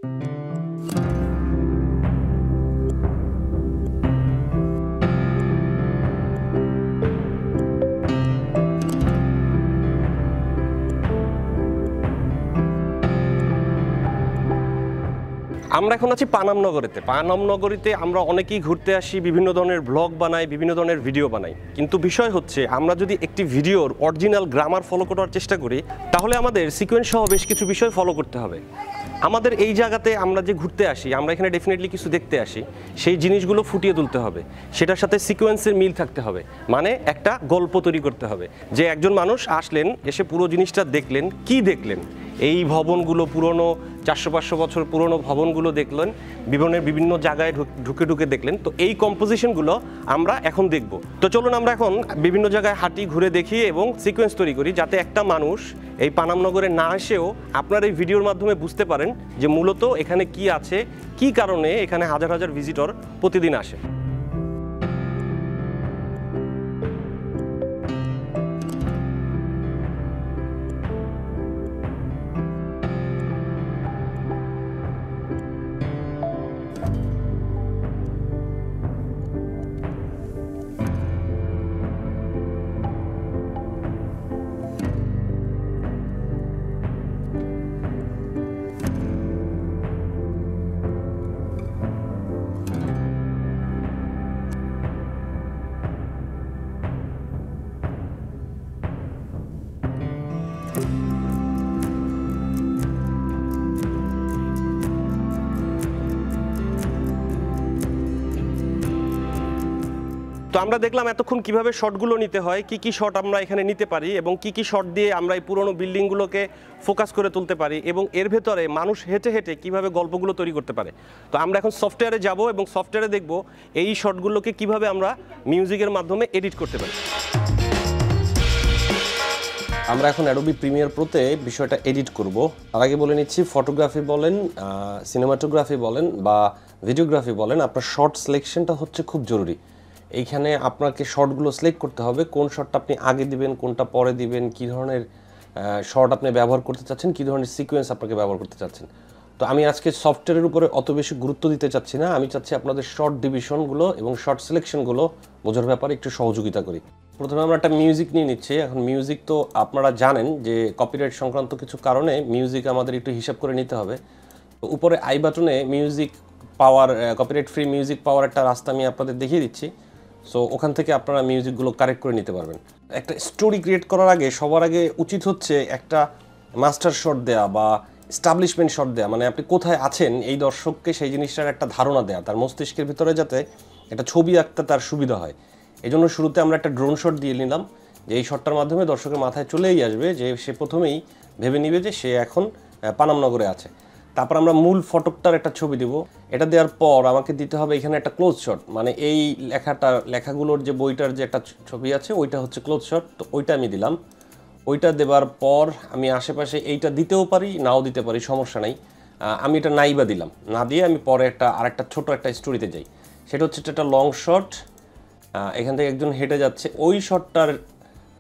আমরা এখন আছি পানাম নগরীতে। পানাম নগরীতে আমরা অনেকেই ঘুরতে আসি, বিভিন্ন ধরনের ব্লগ বানাই, বিভিন্ন ধরনের ভিডিও বানাই, কিন্তু বিষয় হচ্ছে আমরা যদি একটি ভিডিওর অরিজিনাল গ্রামার ফলো করার চেষ্টা করি তাহলে আমাদের সিকোয়েন্স সহ বেশ কিছু বিষয় ফলো করতে হবে। আমাদের এই জায়গাতে আমরা যে ঘুরতে আসি, আমরা এখানে ডেফিনেটলি কিছু দেখতে আসি, সেই জিনিসগুলো ফুটিয়ে তুলতে হবে, সেটার সাথে সিকোয়েন্সের মিল থাকতে হবে, মানে একটা গল্প তৈরি করতে হবে যে একজন মানুষ আসলেন, এসে পুরো জিনিসটা দেখলেন, কি দেখলেন, এই ভবনগুলো পুরনো 400-500 বছর পুরনো ভবনগুলো দেখলেন, বিভিন্ন জায়গায় ঢুকে ঢুকে দেখলেন, তো এই কম্পোজিশনগুলো আমরা এখন দেখব। তো চলুন আমরা এখন বিভিন্ন জায়গায় হাঁটি, ঘুরে দেখি এবং সিকোয়েন্স তৈরি করি, যাতে একটা মানুষ এই পানাম নগরে না এসেও আপনার এই ভিডিওর মাধ্যমে বুঝতে পারেন যে মূলত এখানে কি আছে, কি কারণে এখানে হাজার হাজার ভিজিটর প্রতিদিন আসে। তো আমরা দেখলাম এতক্ষণ কিভাবে শটগুলো নিতে হয়, কি কি শট আমরা এখানে নিতে পারি এবং কি কি শট দিয়ে আমরা এই পুরনো বিল্ডিংগুলোকে ফোকাস করে তুলতে পারি এবং এর ভেতরে মানুষ হেঁটে হেঁটে কিভাবে গল্পগুলো তৈরি করতে পারে। তো আমরা এখন সফটওয়্যারে যাব এবং সফটওয়্যারে দেখব এই শটগুলোকে কিভাবে আমরা মিউজিকের মাধ্যমে এডিট করতে পারি। আমরা এখন অ্যাডোবি প্রিমিয়ার প্রোতে বিষয়টা এডিট করব। তার আগে বলে নিচ্ছি, ফটোগ্রাফি বলেন, সিনেমাটোগ্রাফি বলেন বা ভিডিওগ্রাফি বলেন, আপনার শর্ট সিলেকশনটা হচ্ছে খুব জরুরি। এইখানে আপনাকে শর্টগুলো সিলেক্ট করতে হবে, কোন শর্টটা আপনি আগে দিবেন, কোনটা পরে দিবেন, কী ধরনের শর্ট আপনি ব্যবহার করতে চাচ্ছেন, কী ধরনের সিকোয়েন্স আপনাকে ব্যবহার করতে চাচ্ছেন। তো আমি আজকে সফটওয়্যারের উপরে অত বেশি গুরুত্ব দিতে চাচ্ছি না, আমি চাচ্ছি আপনাদের শর্ট ডিভিশনগুলো এবং শর্ট সিলেকশনগুলো বোঝার ব্যাপারে একটু সহযোগিতা করি। প্রথমে আমরা একটা মিউজিক নিয়ে নিচ্ছি। এখন মিউজিক তো আপনারা জানেন যে কপিরাইট সংক্রান্ত কিছু কারণে মিউজিক আমাদের একটু হিসাব করে নিতে হবে। তো উপরে আই বাটনে মিউজিক পাওয়ার, কপিরাইট ফ্রি মিউজিক পাওয়ার একটা রাস্তা আমি আপনাদের দেখিয়ে দিচ্ছি। সো ওখান থেকে আপনারা মিউজিকগুলো কারেক্ট করে নিতে পারবেন। একটা স্টোরি ক্রিয়েট করার আগে সবার আগে উচিত হচ্ছে একটা মাস্টার শট দেয়া বা এস্টাবলিশমেন্ট শট দেয়া, মানে আপনি কোথায় আছেন এই দর্শককে সেই জিনিসটার একটা ধারণা দেয়া, তার মস্তিষ্কের ভিতরে যাতে একটা ছবি আঁকতে তার সুবিধা হয়। এই জন্য শুরুতে আমরা একটা ড্রোন শট দিয়ে নিলাম, যে এই শটটার মাধ্যমে দর্শকের মাথায় চলেই আসবে যে সে প্রথমেই ভেবে নিবে যে সে এখন পানাম নগরে আছে। তারপর আমরা মূল ফটকটার একটা ছবি দিব। এটা দেওয়ার পর আমাকে দিতে হবে এখানে একটা ক্লোজ শট, মানে এই লেখাগুলোর যে বইটার যে একটা ছবি আছে ওইটা হচ্ছে ক্লোজ শট। তো ওইটা আমি দিলাম। ওইটা দেওয়ার পর আমি আশেপাশে এইটা দিতেও পারি, নাও দিতে পারি, সমস্যা নাই। আমি এটা নাইবা দিলাম, না দিয়ে আমি পরে আরেকটা ছোট একটা স্টোরিতে যাই। সেটা হচ্ছে একটা লং শট, এখান থেকে একজন হেঁটে যাচ্ছে, ওই শটটার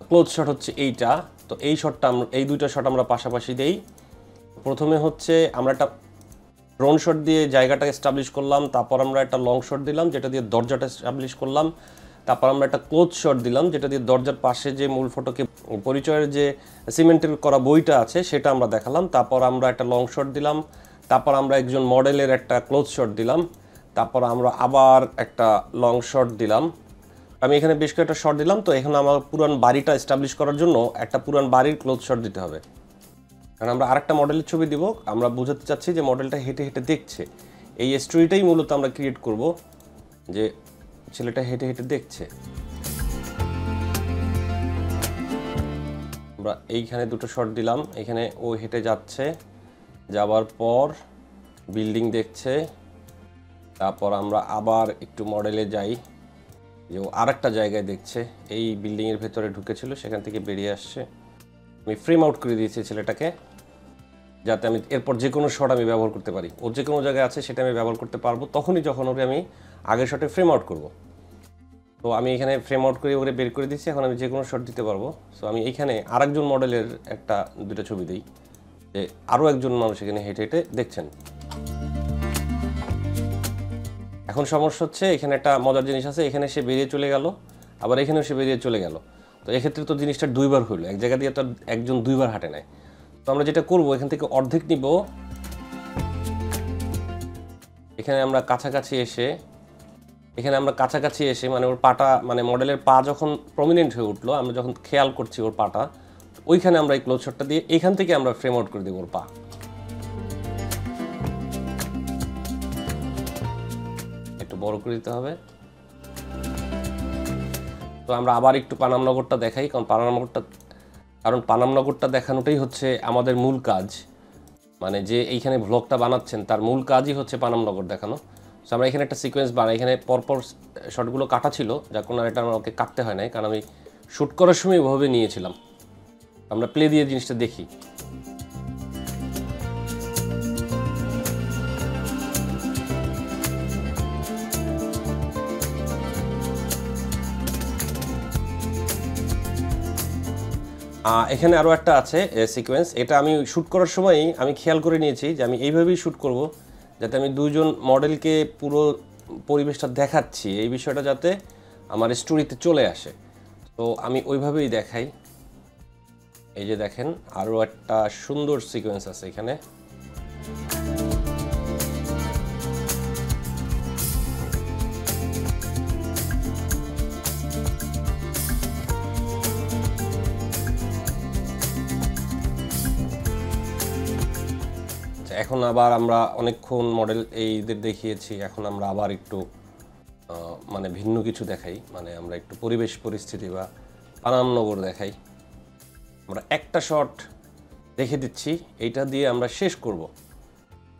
ক্লোজ শট হচ্ছে এইটা। তো এই শটটা এই দুইটা শট আমরা পাশাপাশি দেই। প্রথমে হচ্ছে আমরা একটা ড্রোন শট দিয়ে জায়গাটা এস্টাবলিশ করলাম, তারপর আমরা একটা লং শট দিলাম যেটা দিয়ে দরজাটা এস্টাবলিশ করলাম, তারপর আমরা একটা ক্লোজ শট দিলাম যেটা দিয়ে দরজার পাশে যে মূল ফটোকে পরিচয়ের যে সিমেন্টের করা বইটা আছে সেটা আমরা দেখালাম। তারপর আমরা একটা লং শট দিলাম, তারপর আমরা একজন মডেলের একটা ক্লোজ শট দিলাম, তারপর আমরা আবার একটা লং শট দিলাম। আমি এখানে বেশ কয়েকটা শট দিলাম। তো এখানে আমার পুরান বাড়িটা এস্টাবলিশ করার জন্য একটা পুরান বাড়ির ক্লোজ শট দিতে হবে, কারণ আমরা আরেকটা মডেলের ছবি দিব। আমরা বোঝাতে চাচ্ছি যে মডেলটা হেঁটে হেঁটে দেখছে, এই স্টোরিটাই মূলত আমরা ক্রিয়েট করব যে ছেলেটা হেঁটে হেঁটে দেখছে। আমরা এইখানে দুটো শট দিলাম, এখানে ও হেঁটে যাচ্ছে, যাওয়ার পর বিল্ডিং দেখছে। তারপর আমরা আবার একটু মডেলে যাই, যে ও আরেকটা জায়গায় দেখছে, এই বিল্ডিংয়ের ভেতরে ঢুকেছিল সেখান থেকে বেরিয়ে আসছে। আমি ফ্রেম আউট করে দিয়েছি ছেলেটাকে, যাতে আমি এরপর যে কোনো শট আমি ব্যবহার করতে পারি। ওর যে কোনো জায়গায় আছে সেটা আমি ব্যবহার করতে পারবো তখনই যখন ওকে আমি আগের শটে ফ্রেম আউট করব। তো আমি এখানে ফ্রেম আউট করে ওরে বের করে দিচ্ছি, এখন আমি যে কোনো শট দিতে পারবো। সো আমি এইখানে আরেকজন মডেলের দুটো ছবি দিই, যে আরও একজন মানুষ এখানে হেঁটে হেঁটে দেখছেন। এখন সমস্যা হচ্ছে এখানে একটা মজার জিনিস আছে, এখানে সে বেরিয়ে চলে গেল, আবার এখানেও সে বেরিয়ে চলে গেল। তো এক্ষেত্রে তো জিনিসটা দুইবার হইলো, এক জায়গা দিয়ে তো একজন দুইবার হাঁটে নেয়। তো আমরা যেটা করব, এখান থেকে অর্ধেক নিব, এখানে আমরা কাছাকাছি এসে মানে ওর পাটা, মানে মডেলের পা যখন প্রমিনেন্ট হয়ে উঠলো, আমরা যখন খেয়াল করছি ওর পাটা, ওইখানে আমরা এই ক্লোজ শটটা দিয়ে এখান থেকে আমরা ফ্রেম আউট করে দেবো ওর পা। একটু বড় করে দিতে হবে। তো আমরা আবার একটু পানামনগরটা দেখাই, কারণ পানামনগরটা দেখানোটাই হচ্ছে আমাদের মূল কাজ। মানে যে এইখানে ভ্লগটা বানাচ্ছেন তার মূল কাজই হচ্ছে পানামনগর দেখানো। সো আমরা এখানে একটা সিকোয়েন্স বানাই, এখানে পরপর শটগুলো কাটা ছিল, যার কোনো এটা আমাকে কাটতে হয় নাই, কারণ আমি শ্যুট করার সময় ওভাবে নিয়েছিলাম। আমরা প্লে দিয়ে জিনিসটা দেখি। এখানে আরও একটা আছে সিকোয়েন্স, এটা আমি শ্যুট করার সময়ই আমি খেয়াল করে নিয়েছি যে আমি এইভাবেই শ্যুট করব, যাতে আমি দুজন মডেলকে পুরো পরিবেশটা দেখাচ্ছি, এই বিষয়টা যাতে আমার স্টোরিতে চলে আসে। তো আমি ওইভাবেই দেখাই। এই যে দেখেন, আরও একটা সুন্দর সিকোয়েন্স আছে এখানে। এখন আবার আমরা অনেকক্ষণ মডেল এইদের দেখিয়েছি, এখন আমরা আবার একটু মানে ভিন্ন কিছু দেখাই, মানে আমরা একটু পরিবেশ পরিস্থিতি বা পানামনগর দেখাই। আমরা একটা শট রেখে দিচ্ছি, এইটা দিয়ে আমরা শেষ করব।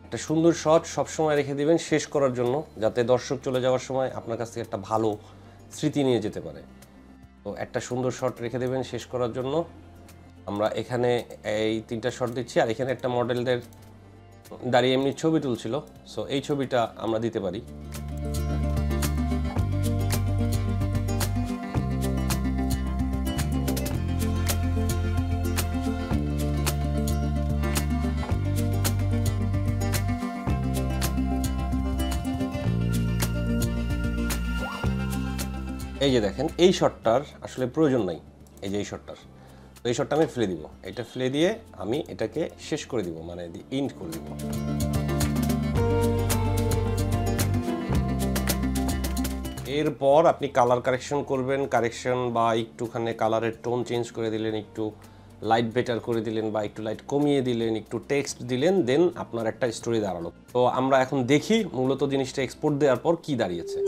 একটা সুন্দর শট সবসময় রেখে দিবেন শেষ করার জন্য, যাতে দর্শক চলে যাওয়ার সময় আপনার কাছ থেকে একটা ভালো স্মৃতি নিয়ে যেতে পারে। তো একটা সুন্দর শট রেখে দেবেন শেষ করার জন্য। আমরা এখানে এই 3টা শট দিচ্ছি, আর এখানে একটা মডেলদের দাঁড়িয়ে এমনি ছবি তুলছিল, সো এই ছবিটা আমরা দিতে পারি। এই যে দেখেন, এই শটটার আসলে প্রয়োজন নাই, এই যে এই শটটার, তো এই শটটা আমি ফেলে দিব। এটা ফেলে দিয়ে আমি এটাকে শেষ করে দিব, মানে ইন্ড করে দিব। এরপর আপনি কালার কারেকশন করবেন, কারেকশন বা একটুখানি কালারের টোন চেঞ্জ করে দিলেন, একটু লাইট বেটার করে দিলেন বা একটু লাইট কমিয়ে দিলেন, একটু টেক্সট দিলেন, দেন আপনার একটা স্টোরি দাঁড়ালো। তো আমরা এখন দেখি মূলত জিনিসটা এক্সপোর্ট দেওয়ার পর কি দাঁড়িয়েছে।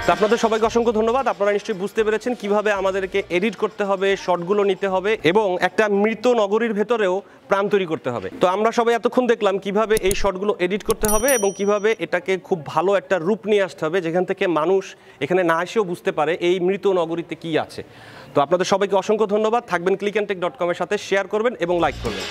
তো আপনাদের সবাইকে অসংখ্য ধন্যবাদ। আপনারা নিশ্চয়ই বুঝতে পেরেছেন কিভাবে আমাদেরকে এডিট করতে হবে, শর্টগুলো নিতে হবে এবং একটা মৃত নগরীর ভেতরেও প্রাণ তৈরি করতে হবে। তো আমরা সবাই এতক্ষণ দেখলাম কিভাবে এই শর্টগুলো এডিট করতে হবে এবং কিভাবে এটাকে খুব ভালো একটা রূপ নিয়ে আসতে হবে, যেখান থেকে মানুষ এখানে না এসেও বুঝতে পারে এই মৃত নগরীতে কি আছে। তো আপনাদের সবাইকে অসংখ্য ধন্যবাদ। থাকবেন clickandtech.com এর সাথে, শেয়ার করবেন এবং লাইক করবেন।